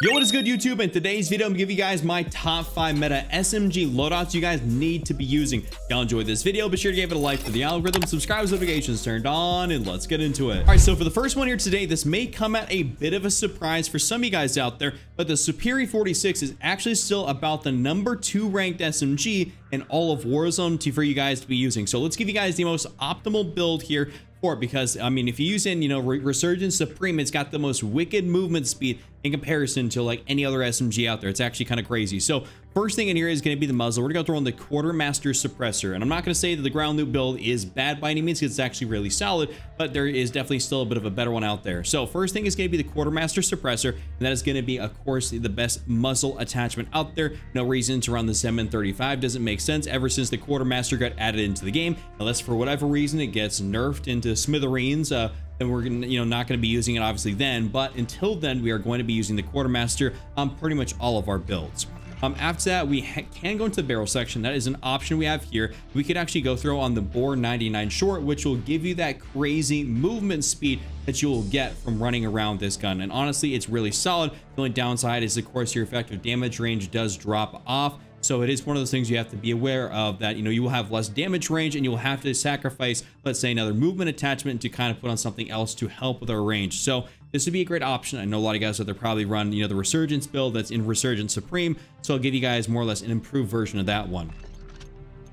Yo, what is good, YouTube? In today's video, I'm gonna give you guys my top 5 meta SMG loadouts you guys need to be using. If y'all enjoyed this video, be sure to give it a like for the algorithm, subscribe with notifications turned on, and let's get into it. All right, so for the first one here today, this may come at a bit of a surprise for some of you guys out there, but the Superi 46 is actually still about the #2 ranked SMG in all of Warzone for you guys to be using. So let's give you guys the most optimal build here for it, because I mean, if you're using, you know, Resurgence Supreme, it's got the most wicked movement speed in comparison to like any other SMG out there. It's actually kind of crazy. So first thing in here is going to be the muzzle. We're going to throw in the Quartermaster Suppressor, and I'm not going to say that the ground loot build is bad by any means, because it's actually really solid, but there is definitely still a bit of a better one out there. So first thing is going to be the Quartermaster Suppressor, and that is going to be, of course, the best muzzle attachment out there. No reason to run the ZM35. Doesn't make sense ever since the Quartermaster got added into the game, unless for whatever reason it gets nerfed into smithereens. Then we're gonna, not going to be using it obviously then, but until then we are going to be using the Quartermaster on pretty much all of our builds. After that, we can go into the barrel section. That is an option we have here. We could actually go throw on the Bore 99 short, which will give you that crazy movement speed that you will get from running around this gun. And honestly, it's really solid. The only downside is, of course, your effective damage range does drop off. So it is one of those things you have to be aware of, that, you will have less damage range and you will have to sacrifice, let's say, another movement attachment to kind of put on something else to help with our range. So this would be a great option. I know a lot of guys out there probably run, the Resurgence build that's in Resurgence Supreme. So I'll give you guys more or less an improved version of that one.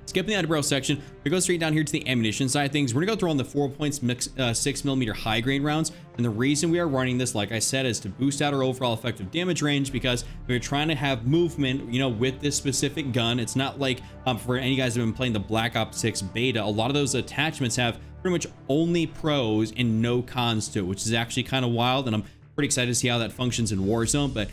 Skipping the out-of-barrel section, we go straight down here to the ammunition side of things. We're gonna go throw on the 4.6mm high grain rounds, and the reason we are running this, like I said, is to boost out our overall effective damage range, because we're trying to have movement, with this specific gun. It's not like for any guys who have been playing the Black Ops 6 beta, a lot of those attachments have pretty much only pros and no cons to it, which is actually kind of wild, and I'm pretty excited to see how that functions in Warzone. But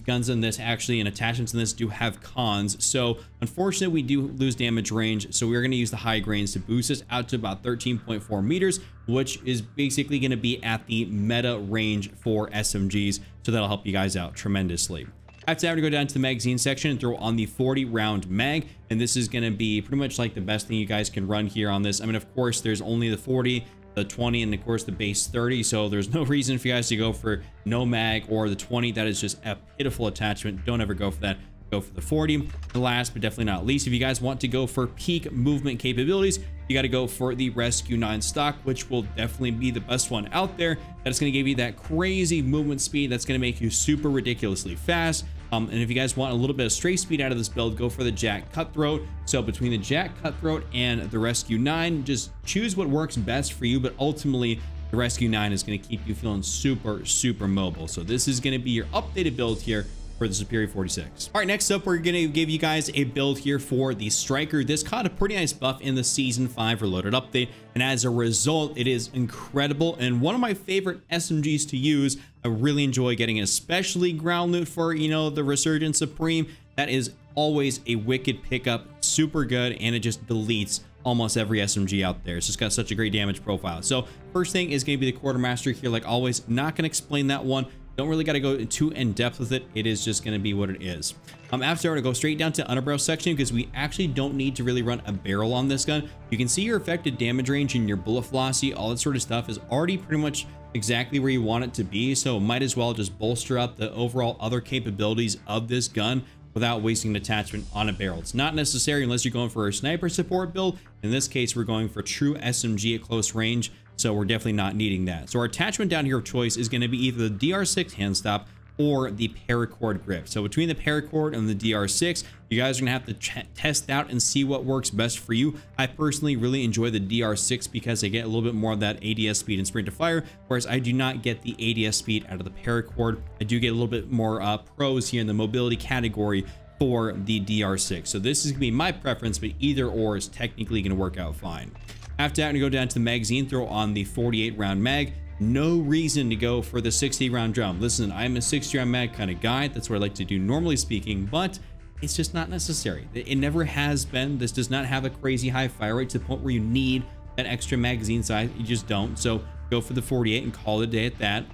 guns in this actually, and attachments in this, do have cons. So unfortunately, we do lose damage range. So we're going to use the high grains to boost us out to about 13.4 meters, which is basically going to be at the meta range for SMGs. So that'll help you guys out tremendously. After that, we're going to go down to the magazine section and throw on the 40 round mag. And this is going to be pretty much like the best thing you guys can run here on this. I mean, of course, there's only the 40, the 20, and of course the base 30, so there's no reason for you guys to go for no mag or the 20. That is just a pitiful attachment. Don't ever go for that. Go for the 40. And last but definitely not least, if you guys want to go for peak movement capabilities, you got to go for the Rescue 9 stock, which will definitely be the best one out there. That's going to give you that crazy movement speed that's going to make you super ridiculously fast. And if you guys want a little bit of straight speed out of this build, go for the Jack Cutthroat. So between the Jack Cutthroat and the Rescue 9, just choose what works best for you. But ultimately, the Rescue 9 is going to keep you feeling super, super mobile. So this is going to be your updated build here for the Superi 46. All right, next up, we're going to give you guys a build here for the Striker. This caught a pretty nice buff in the Season 5 Reloaded update, and as a result, it is incredible and one of my favorite SMGs to use. I really enjoy getting it, especially ground loot for, the Resurgence Supreme. That is always a wicked pickup, super good, and it just deletes almost every SMG out there. It's just got such a great damage profile. So first thing is going to be the Quartermaster here. Like always, not going to explain that one. Don't really got to go too in depth with it. It is just going to be what it is. After, we're going to go straight down to underbarrel section, because we actually don't need to really run a barrel on this gun. You can see your effective damage range and your bullet velocity, all that sort of stuff is already pretty much exactly where you want it to be. So might as well just bolster up the overall other capabilities of this gun without wasting an attachment on a barrel. It's not necessary unless you're going for a sniper support build. In this case, we're going for true SMG at close range. So we're definitely not needing that. So our attachment down here of choice is going to be either the DR6 hand stop or the paracord grip. So between the paracord and the DR6, you guys are gonna have to test out and see what works best for you. I personally really enjoy the DR6 because I get a little bit more of that ADS speed and sprint to fire, whereas I do not get the ADS speed out of the paracord. I do get a little bit more pros here in the mobility category for the DR6. So this is gonna be my preference, but either or is technically gonna work out fine. After that, I'm gonna go down to the magazine, throw on the 48 round mag. No reason to go for the 60 round drum. Listen, I'm a 60 round mag kind of guy. That's what I like to do normally speaking, but it's just not necessary. It never has been. This does not have a crazy high fire rate to the point where you need that extra magazine size. You just don't. So go for the 48 and call it a day at that.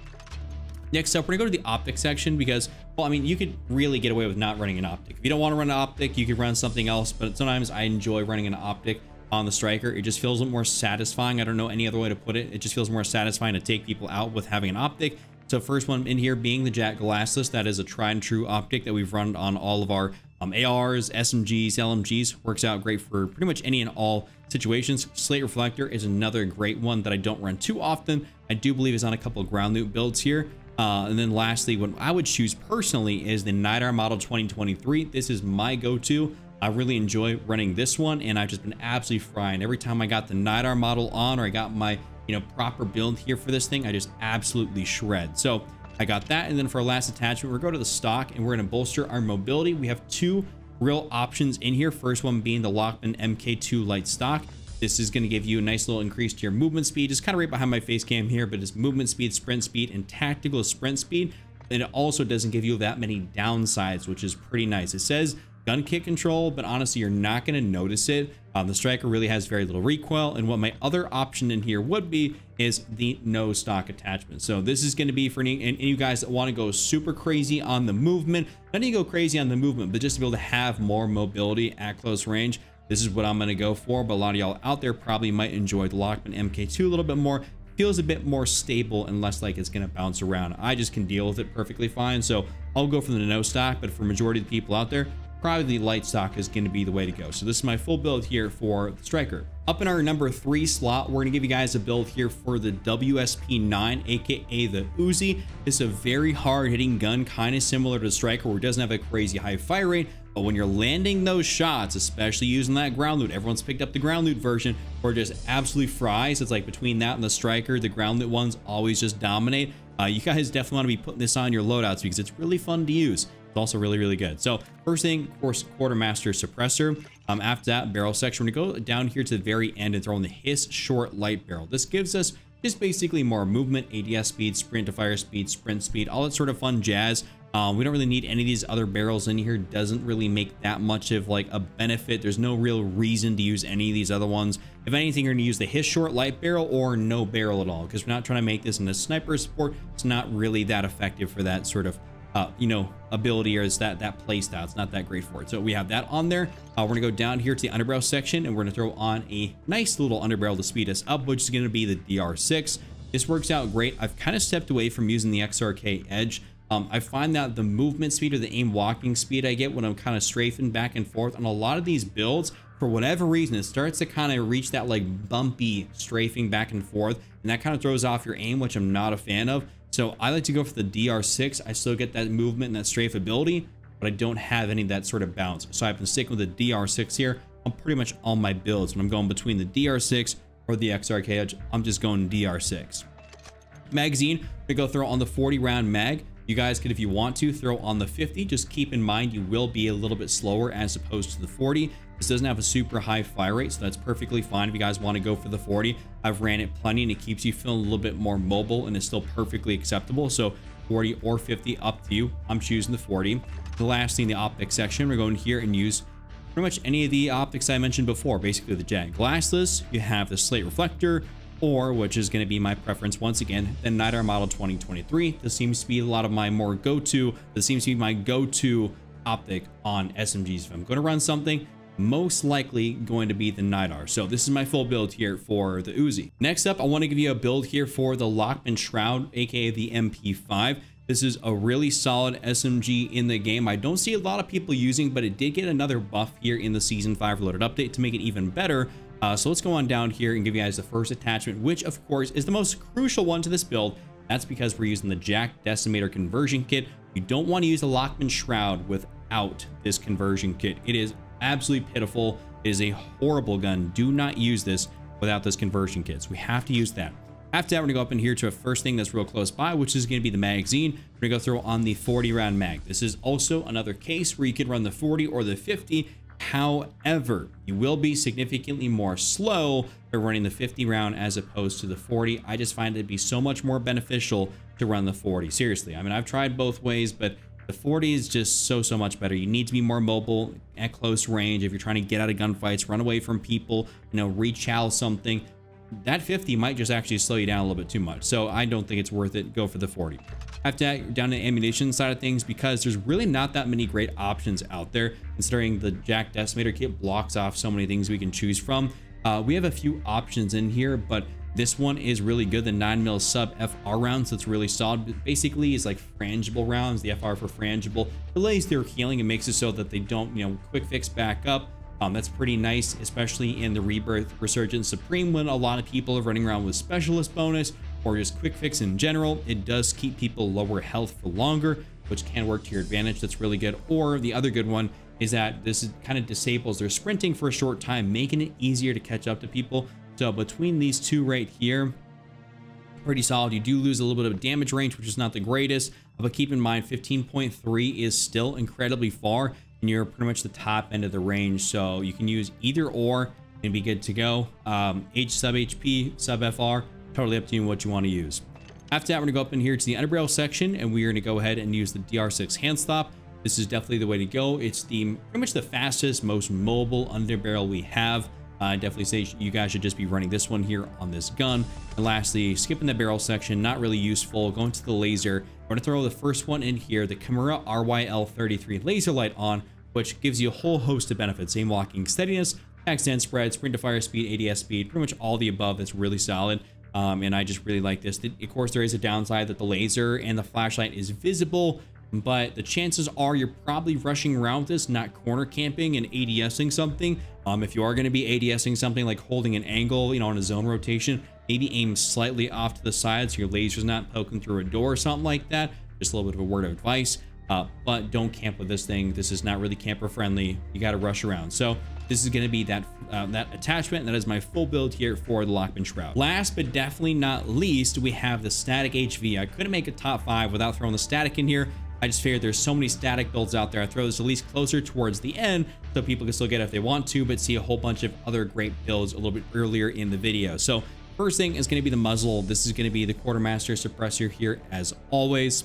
Next up, we're gonna go to the optic section because, well, I mean, you could really get away with not running an optic. If you don't want to run an optic, you could run something else, but sometimes I enjoy running an optic on the Striker. It just feels more satisfying. I don't know any other way to put it. It just feels more satisfying to take people out with having an optic. So first one in here being the Jack Glassless. That is a tried and true optic that we've run on all of our ARs, SMGs, LMGs. Works out great for pretty much any and all situations. Slate Reflector is another great one that I don't run too often. I do believe is on a couple of ground loot builds here. And then lastly, what I would choose personally is the Nahv model 2023. This is my go-to. I really enjoy running this one, and I've just been absolutely frying. Every time I got the Nahv model on, or I got my proper build here for this thing, I just absolutely shred. So I got that. And then for our last attachment, we're going to the stock and we're going to bolster our mobility. We have two real options in here. First one being the Lachmann MK2 light stock. This is going to give you a nice little increase to your movement speed, just kind of right behind my face cam here, but it's movement speed, sprint speed, and tactical sprint speed. And it also doesn't give you that many downsides, which is pretty nice. It says gun kick control, but honestly, you're not going to notice it. The striker really has very little recoil. And what my other option in here would be is the no stock attachment. So this is going to be for any you guys that want to go super crazy on the movement. Not even go crazy on the movement, but just to be able to have more mobility at close range. This is what I'm going to go for. But a lot of y'all out there probably might enjoy the Lachmann MK2 a little bit more. Feels a bit more stable and less like it's going to bounce around. I just can deal with it perfectly fine. So I'll go for the no stock, but for majority of the people out there, probably the light stock is going to be the way to go. So this is my full build here for the striker. Up in our number 3 slot, we're going to give you guys a build here for the WSP9, aka the Uzi. It's a very hard hitting gun, kind of similar to the striker, where it doesn't have a crazy high fire rate, but when you're landing those shots, especially using that ground loot, everyone's picked up the ground loot version, where it just absolutely fries. It's like between that and the striker, the ground loot ones always just dominate. You guys definitely want to be putting this on your loadouts because it's really fun to use. Also really, really good. So first thing, of course, quartermaster suppressor. After that, barrel section, we're gonna go down here to the very end and throw in the hiss short light barrel. This gives us just basically more movement, ADS speed, sprint to fire speed, sprint speed, all that sort of fun jazz. We don't really need any of these other barrels in here. Doesn't really make that much of like a benefit. There's no real reason to use any of these other ones. If anything, you're gonna use the hiss short light barrel or no barrel at all, because we're not trying to make this in a sniper support. It's not really that effective for that sort of ability, or is that play style. It's not that great for it. So we have that on there. We're gonna go down here to the underbarrel section and we're gonna throw on a nice little underbarrel to speed us up, which is gonna be the DR6. This works out great. I've kind of stepped away from using the XRK Edge. I find that the movement speed or the aim walking speed I get when I'm kind of strafing back and forth on a lot of these builds, for whatever reason, it starts to kind of reach that like bumpy strafing back and forth, and that kind of throws off your aim, which I'm not a fan of. So I like to go for the DR6. I still get that movement and that strafe ability, but I don't have any of that sort of bounce. So I've been sticking with the DR6 here on pretty much all my builds. When I'm going between the DR6 or the XRK Edge, I'm just going DR6. Magazine, we go throw on the 40 round mag. You guys could, if you want to, throw on the 50. Just keep in mind you will be a little bit slower as opposed to the 40. This doesn't have a super high fire rate, so that's perfectly fine if you guys want to go for the 40. I've ran it plenty and it keeps you feeling a little bit more mobile and it's still perfectly acceptable. So 40 or 50, up to you. I'm choosing the 40. The last thing, the optics section, we're going here and use pretty much any of the optics I mentioned before. Basically the Jack Glassless, you have the Slate Reflector, or which is going to be my preference once again, the Nahv model 2023. This seems to be a lot of my more go-to. This seems to be my go-to optic on SMGs. If I'm going to run something, most likely going to be the Nahv. So this is my full build here for the Uzi. Next up, I want to give you a build here for the Lachmann Shroud, aka the MP5. This is a really solid SMG in the game. I don't see a lot of people using, but it did get another buff here in the Season 5 Reloaded update to make it even better. So let's go on down here and give you guys the first attachment, which of course is the most crucial one to this build. That's because we're using the Jack Decimator conversion kit. You don't want to use the Lachmann Shroud without this conversion kit. It is absolutely pitiful. It is a horrible gun. Do not use this without this conversion kit. So we have to use that. After that, we're gonna go up in here to a first thing that's real close by, which is gonna be the magazine. We're gonna go throw on the 40 round mag. This is also another case where you could run the 40 or the 50. However, you will be significantly more slow by running the 50 round as opposed to the 40. I just find it to be so much more beneficial to run the 40. Seriously, I mean, I've tried both ways, but the 40 is just so much better. You need to be more mobile at close range. If you're trying to get out of gunfights, run away from people, rechow something, that 50 might just actually slow you down a little bit too much. So I don't think it's worth it. Go for the 40. After that, down to the ammunition side of things, because there's really not that many great options out there, considering the Jack Decimator kit blocks off so many things we can choose from. We have a few options in here, but This one is really good. The 9mm sub FR rounds, that's really solid. Basically, is like frangible rounds. The FR for frangible delays their healing and makes it so that they don't, quick fix back up. That's pretty nice, especially in the Rebirth, Resurgence, Supreme, when a lot of people are running around with Specialist bonus or just quick fix in general. It does keep people lower health for longer, which can work to your advantage. That's really good. Or the other good one is that this kind of disables their sprinting for a short time, making it easier to catch up to people. So between these two right here, pretty solid. You do lose a little bit of damage range, which is not the greatest, but keep in mind 15.3 is still incredibly far, and you're pretty much the top end of the range. So you can use either or and be good to go. H sub HP, sub FR, totally up to you what you want to use. After that, we're gonna go up in here to the underbarrel section, and we're gonna go ahead and use the DR6 hand stop. This is definitely the way to go. It's pretty much the fastest, most mobile underbarrel we have. I definitely say you guys should just be running this one here on this gun. And lastly, skipping the barrel section, not really useful. Going to the laser, we're going to throw the first one in here, the Kimura RYL33 laser light on, which gives you a whole host of benefits. Aim locking steadiness, extend spread, sprint to fire speed, ADS speed, pretty much all the above. That's really solid. And I just really like this. Of course, there is a downside that the laser and the flashlight is visible, but the chances are you're probably rushing around with this, not corner camping and ADSing something. If you are going to be ADSing something, like holding an angle, on a zone rotation, maybe aim slightly off to the side so your laser's not poking through a door or something like that. Just a little bit of a word of advice. But don't camp with this thing. This is not really camper friendly. You got to rush around. So this is going to be that attachment. That is my full build here for the Lachmann Shroud. Last but definitely not least, we have the static HV. I couldn't make a top 5 without throwing the static in here. I just figured there's so many static builds out there. I throw this at least closer towards the end so people can still get it if they want to, but see a whole bunch of other great builds a little bit earlier in the video. So first thing is going to be the muzzle. This is going to be the Quartermaster suppressor here as always.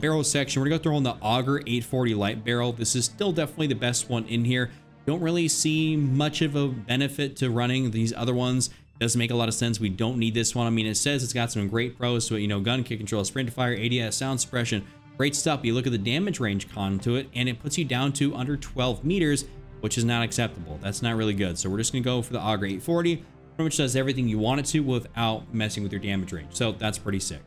Barrel section, we're going to go throw in the Auger 840 light barrel. This is still definitely the best one in here. Don't really see much of a benefit to running these other ones. Doesn't make a lot of sense. We don't need this one. I mean, it says it's got some great pros to it, gun kick control, sprint to fire, ADS, sound suppression. Great stuff. You look at the damage range con to it, and it puts you down to under 12 meters, which is not acceptable. That's not really good. So we're just going to go for the Auger 840. Pretty much does everything you want it to without messing with your damage range. So that's pretty sick.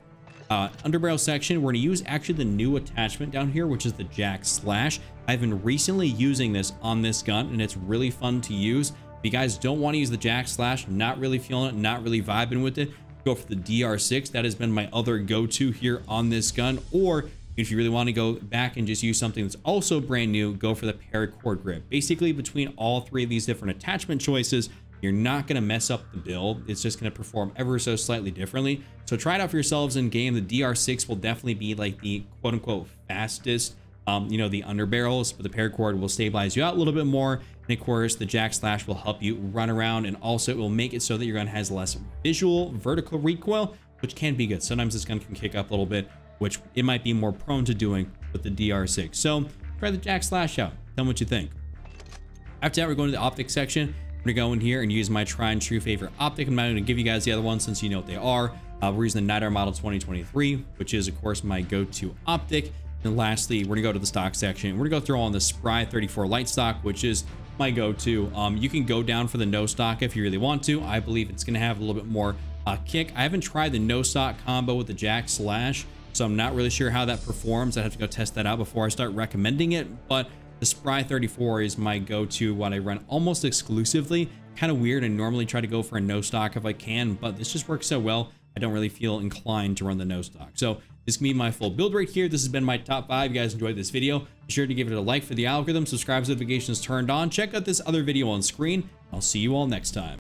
Underbarrel section, we're going to use actually the new attachment down here, which is the Jack Slash. I've been recently using this on this gun, and it's really fun to use. If you guys don't want to use the Jack Slash, not really feeling it, not really vibing with it, go for the DR6. That has been my other go-to here on this gun. Or if you really want to go back and just use something that's also brand new, go for the paracord grip. Basically, between all three of these different attachment choices, you're not going to mess up the build. It's just going to perform ever so slightly differently. So try it out for yourselves in game. The DR6 will definitely be like the quote unquote fastest, the underbarrels, but the paracord will stabilize you out a little bit more. And of course, the Jack Slash will help you run around, and also it will make it so that your gun has less visual vertical recoil, which can be good. Sometimes this gun can kick up a little bit, which it might be more prone to doing with the DR6. So try the Jack Slash out. Tell me what you think. After that, we're going to the optic section. I'm going to go in here and use my tried and true favorite optic. I'm not going to give you guys the other ones since you know what they are. We're using the Night Hour Model 2023, which is, of course, my go-to optic. And lastly, we're going to go to the stock section. We're going to go throw on the Spry 34 light stock, which is my go-to. You can go down for the no stock if you really want to. I believe it's going to have a little bit more kick. I haven't tried the no stock combo with the Jack Slash, so I'm not really sure how that performs. I'd have to go test that out before I start recommending it, but the Spry 34 is my go-to, what I run almost exclusively. Kind of weird. I normally try to go for a no stock if I can, but this just works so well. I don't really feel inclined to run the no stock. So this can be my full build right here. This has been my top 5. If you guys enjoyed this video, be sure to give it a like for the algorithm, subscribe, notifications turned on. Check out this other video on screen. I'll see you all next time.